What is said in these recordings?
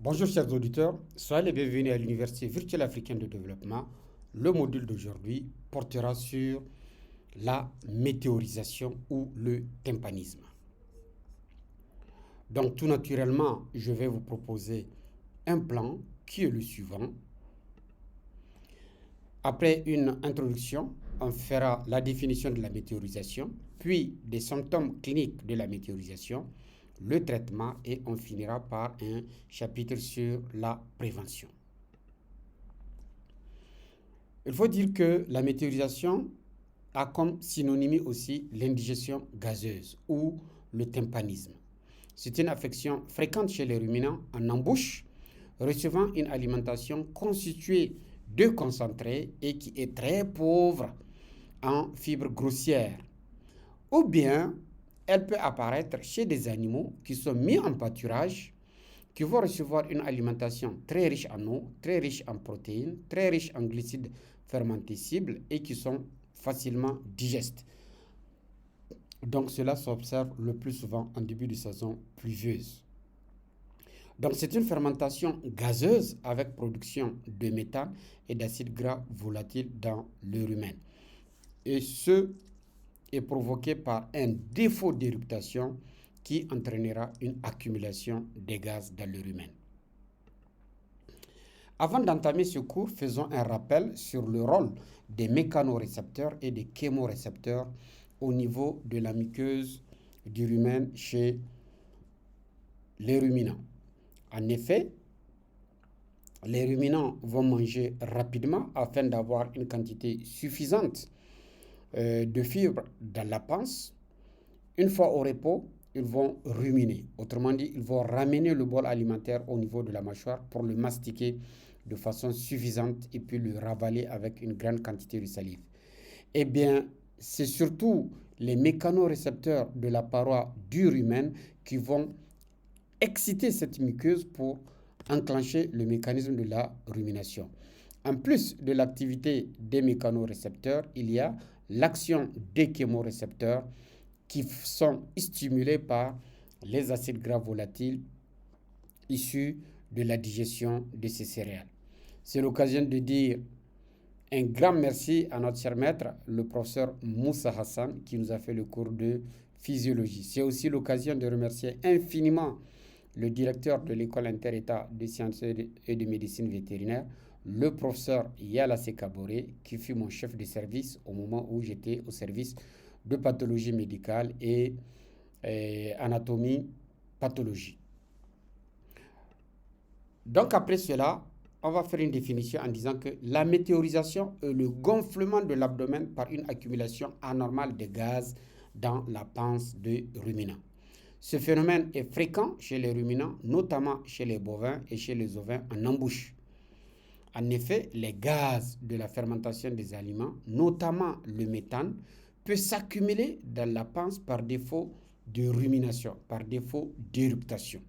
Bonjour chers auditeurs, soyez les bienvenus à l'Université virtuelle africaine de développement. Le module d'aujourd'hui portera sur la météorisation ou le tympanisme. Donc tout naturellement, je vais vous proposer un plan qui est le suivant. Après une introduction, on fera la définition de la météorisation, puis des symptômes cliniques de la météorisation, le traitement et on finira par un chapitre sur la prévention. Il faut dire que la météorisation a comme synonymie aussi l'indigestion gazeuse ou le tympanisme. C'est une affection fréquente chez les ruminants en embouche, recevant une alimentation constituée de concentrés et qui est très pauvre en fibres grossières. Ou bien, elle peut apparaître chez des animaux qui sont mis en pâturage, qui vont recevoir une alimentation très riche en eau, très riche en protéines, très riche en glucides fermentescibles et qui sont facilement digestes. Donc cela s'observe le plus souvent en début de saison pluvieuse. Donc c'est une fermentation gazeuse avec production de méthane et d'acides gras volatiles dans le rumen. Et ce est provoqué par un défaut d'éruptation qui entraînera une accumulation des gaz dans le rumen. Avant d'entamer ce cours, faisons un rappel sur le rôle des mécanorécepteurs et des chémorécepteurs au niveau de la muqueuse du rumen chez les ruminants. En effet, les ruminants vont manger rapidement afin d'avoir une quantité suffisante de fibres dans la panse. Une fois au repos, ils vont ruminer. Autrement dit, ils vont ramener le bol alimentaire au niveau de la mâchoire pour le mastiquer de façon suffisante et puis le ravaler avec une grande quantité de salive. Eh bien, c'est surtout les mécanorécepteurs de la paroi du rumen qui vont exciter cette muqueuse pour enclencher le mécanisme de la rumination. En plus de l'activité des mécanorécepteurs, il y a l'action des chémorécepteurs qui sont stimulés par les acides gras volatiles issus de la digestion de ces céréales. C'est l'occasion de dire un grand merci à notre cher maître, le professeur Moussa Hassan, qui nous a fait le cours de physiologie. C'est aussi l'occasion de remercier infiniment le directeur de l'école inter-état de sciences et de médecine vétérinaire, le professeur Yala Sekabore, qui fut mon chef de service au moment où j'étais au service de pathologie médicale et anatomie pathologie. Donc après cela, on va faire une définition en disant que la météorisation est le gonflement de l'abdomen par une accumulation anormale de gaz dans la panse de ruminants. Ce phénomène est fréquent chez les ruminants, notamment chez les bovins et chez les ovins en embouche. En effet, les gaz de la fermentation des aliments, notamment le méthane, peut s'accumuler dans la panse par défaut de rumination, par défaut d'éruptation.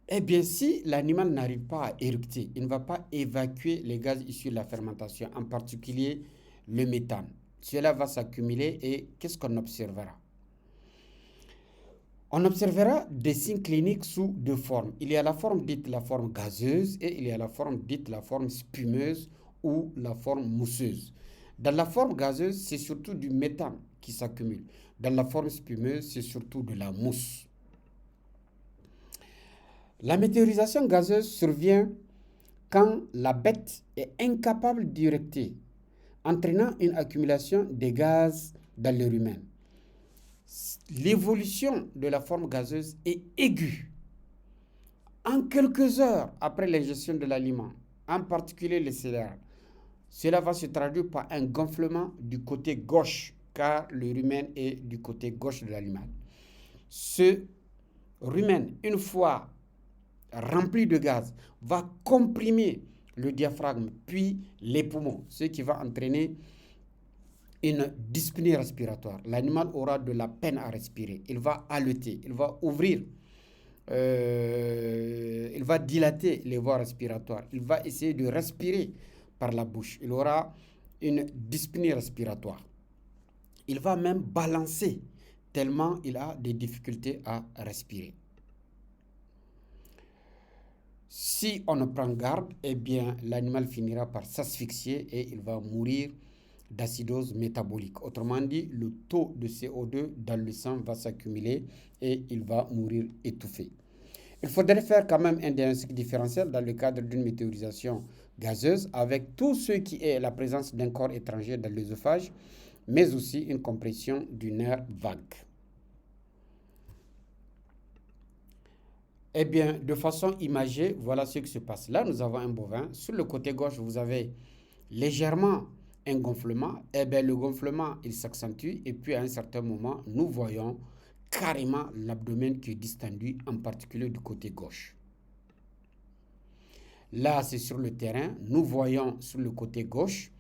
Eh bien, si l'animal n'arrive pas à éructer, il ne va pas évacuer les gaz issus de la fermentation, en particulier le méthane. Cela va s'accumuler et qu'est-ce qu'on observera? On observera des signes cliniques sous deux formes. Il y a la forme dite la forme gazeuse et il y a la forme dite la forme spumeuse ou la forme mousseuse. Dans la forme gazeuse, c'est surtout du méthane qui s'accumule. Dans la forme spumeuse, c'est surtout de la mousse. La météorisation gazeuse survient quand la bête est incapable d'éructer, entraînant une accumulation de gaz dans le rumen. L'évolution de la forme gazeuse est aiguë. En quelques heures après l'ingestion de l'aliment, en particulier les céréales, cela va se traduire par un gonflement du côté gauche, car le rumen est du côté gauche de l'aliment. Ce rumen, une fois rempli de gaz, va comprimer le diaphragme, puis les poumons, ce qui va entraîner une dyspnée respiratoire. L'animal aura de la peine à respirer. Il va haleter, il va ouvrir, il va dilater les voies respiratoires. Il va essayer de respirer par la bouche. Il aura une dyspnée respiratoire. Il va même balancer tellement il a des difficultés à respirer. Si on ne prend garde, eh bien, l'animal finira par s'asphyxier et il va mourir d'acidose métabolique. Autrement dit, le taux de CO2 dans le sang va s'accumuler et il va mourir étouffé. Il faudrait faire quand même un diagnostic différentiel dans le cadre d'une météorisation gazeuse avec tout ce qui est la présence d'un corps étranger dans l'œsophage, mais aussi une compression du nerf vague. Eh bien, de façon imagée, voilà ce qui se passe. Là, nous avons un bovin. Sur le côté gauche, vous avez légèrement un gonflement. Eh bien, le gonflement, il s'accentue. Et puis, à un certain moment, nous voyons carrément l'abdomen qui est distendu, en particulier du côté gauche. Là, c'est sur le terrain. Nous voyons sur le côté gauche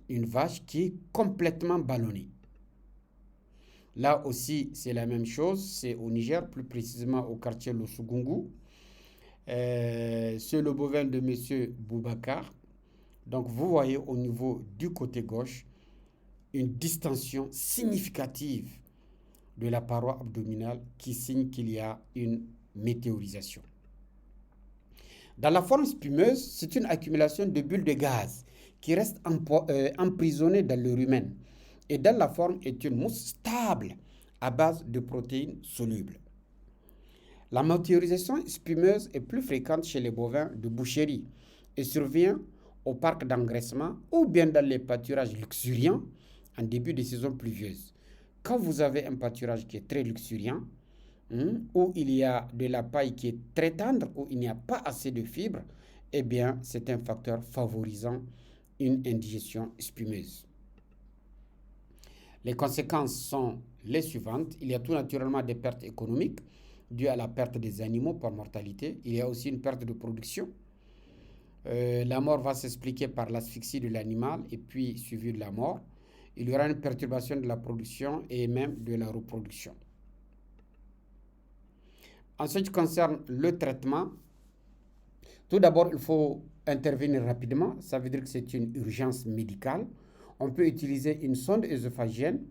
une vache qui est complètement ballonnée. Là aussi, c'est la même chose. C'est au Niger, plus précisément au quartier Losugungu. C'est le bovin de M. Boubacar. Donc, vous voyez au niveau du côté gauche une distension significative de la paroi abdominale qui signe qu'il y a une météorisation. Dans la forme spumeuse, c'est une accumulation de bulles de gaz qui restent emprisonnées dans le rumen. Et dans la forme est une mousse stable à base de protéines solubles. La météorisation spumeuse est plus fréquente chez les bovins de boucherie et survient au parc d'engraissement ou bien dans les pâturages luxuriants en début de saison pluvieuse. Quand vous avez un pâturage qui est très luxuriant, où il y a de la paille qui est très tendre, où il n'y a pas assez de fibres, eh bien, c'est un facteur favorisant une indigestion spumeuse. Les conséquences sont les suivantes. Il y a tout naturellement des pertes économiques dues à la perte des animaux par mortalité. Il y a aussi une perte de production. La mort va s'expliquer par l'asphyxie de l'animal et puis suivi de la mort. Il y aura une perturbation de la production et même de la reproduction. En ce qui concerne le traitement, tout d'abord, il faut intervenir rapidement. Ça veut dire que c'est une urgence médicale. On peut utiliser une sonde œsophagienne.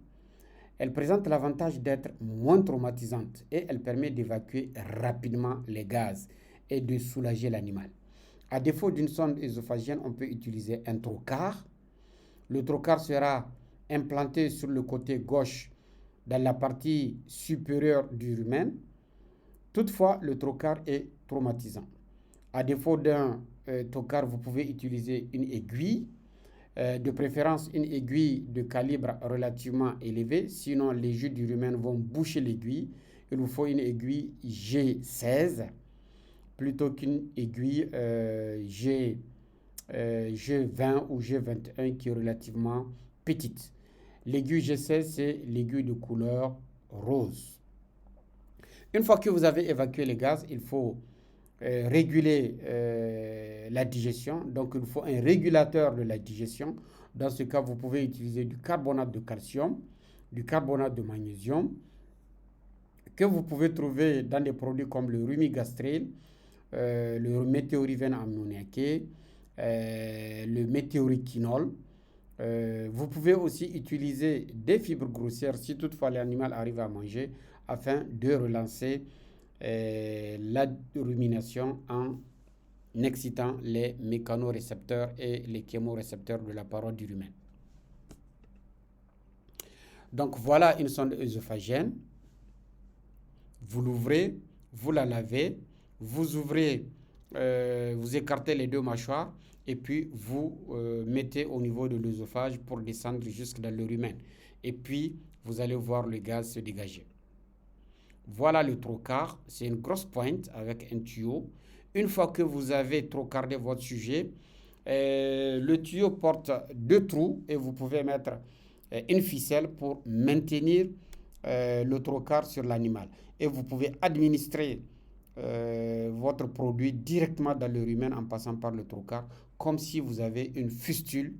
Elle présente l'avantage d'être moins traumatisante et elle permet d'évacuer rapidement les gaz et de soulager l'animal. À défaut d'une sonde œsophagienne, on peut utiliser un trocar. Le trocar sera implanté sur le côté gauche dans la partie supérieure du rumen. Toutefois, le trocar est traumatisant. À défaut d'un trocar, vous pouvez utiliser une aiguille, de préférence une aiguille de calibre relativement élevé, sinon les jus du rumen vont boucher l'aiguille. Il vous faut une aiguille G16 plutôt qu'une aiguille G20 ou G21 qui est relativement petite. L'aiguille G16, c'est l'aiguille de couleur rose. Une fois que vous avez évacué les gaz, il faut réguler la digestion. Donc, il faut un régulateur de la digestion. Dans ce cas, vous pouvez utiliser du carbonate de calcium, du carbonate de magnésium, que vous pouvez trouver dans des produits comme le rumigastril, le météorivène ammoniaqué, le météoriquinol. Vous pouvez aussi utiliser des fibres grossières si toutefois l'animal arrive à manger afin de relancer la rumination en excitant les mécanorécepteurs et les chémorécepteurs de la paroi du rumen. Donc voilà une sonde œsophagienne. Vous l'ouvrez, vous la lavez, vous ouvrez, vous écartez les deux mâchoires et puis vous mettez au niveau de l'œsophage pour descendre jusque dans le rumen. Et puis vous allez voir le gaz se dégager. Voilà le trocar, c'est une grosse pointe avec un tuyau. Une fois que vous avez trocardé votre sujet, le tuyau porte 2 trous et vous pouvez mettre une ficelle pour maintenir le trocar sur l'animal. Et vous pouvez administrer votre produit directement dans le rumen en passant par le trocar, comme si vous avez une fistule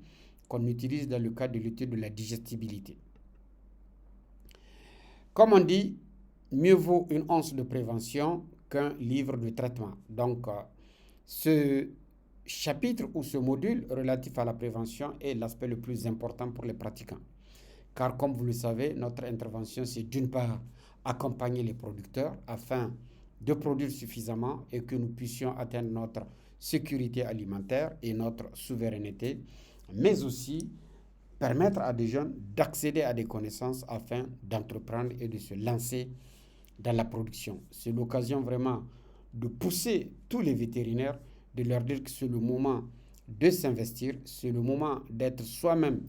qu'on utilise dans le cadre de l'étude de la digestibilité. Comme on dit, mieux vaut une once de prévention qu'un livre de traitement. Donc, ce chapitre ou ce module relatif à la prévention est l'aspect le plus important pour les pratiquants. car comme vous le savez, notre intervention, c'est d'une part accompagner les producteurs afin de produire suffisamment et que nous puissions atteindre notre sécurité alimentaire et notre souveraineté, mais aussi permettre à des jeunes d'accéder à des connaissances afin d'entreprendre et de se lancer dans la production. C'est l'occasion vraiment de pousser tous les vétérinaires, de leur dire que c'est le moment de s'investir, c'est le moment d'être soi-même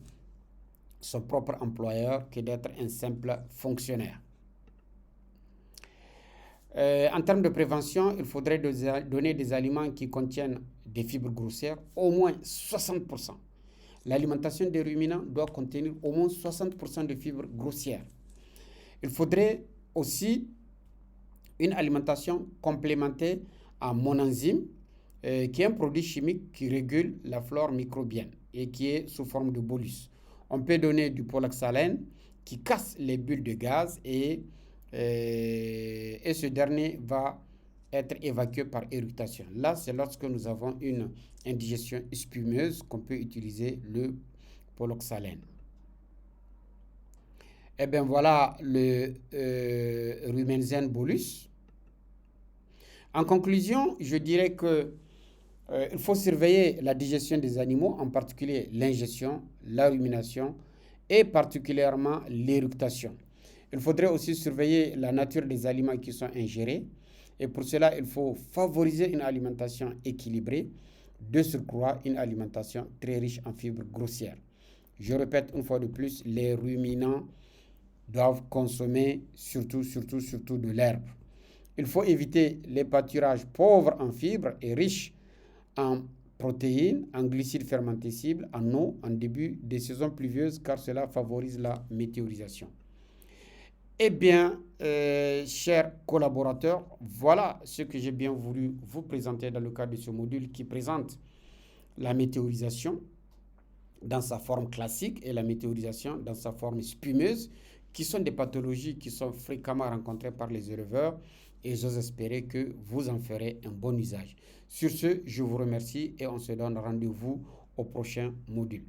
son propre employeur que d'être un simple fonctionnaire. En termes de prévention, il faudrait donner des aliments qui contiennent des fibres grossières, au moins 60%. L'alimentation des ruminants doit contenir au moins 60% de fibres grossières. Il faudrait aussi une alimentation complémentée en monenzyme, qui est un produit chimique qui régule la flore microbienne et qui est sous forme de bolus. On peut donner du poloxalène qui casse les bulles de gaz et ce dernier va être évacué par éructation. Là, c'est lorsque nous avons une indigestion spumeuse qu'on peut utiliser le poloxalène. Et bien voilà le Rumenzen bolus. En conclusion, je dirais que il faut surveiller la digestion des animaux, en particulier l'ingestion, la rumination et particulièrement l'éructation. Il faudrait aussi surveiller la nature des aliments qui sont ingérés. Et pour cela, il faut favoriser une alimentation équilibrée, de surcroît une alimentation très riche en fibres grossières. Je répète une fois de plus, les ruminants doivent consommer surtout de l'herbe. Il faut éviter les pâturages pauvres en fibres et riches en protéines, en glucides fermentés cibles, en eau en début des saisons pluvieuses car cela favorise la météorisation. Eh bien, chers collaborateurs, voilà ce que j'ai bien voulu vous présenter dans le cadre de ce module qui présente la météorisation dans sa forme classique et la météorisation dans sa forme spumeuse, qui sont des pathologies qui sont fréquemment rencontrées par les éleveurs et j'ose espérer que vous en ferez un bon usage. Sur ce, je vous remercie et on se donne rendez-vous au prochain module.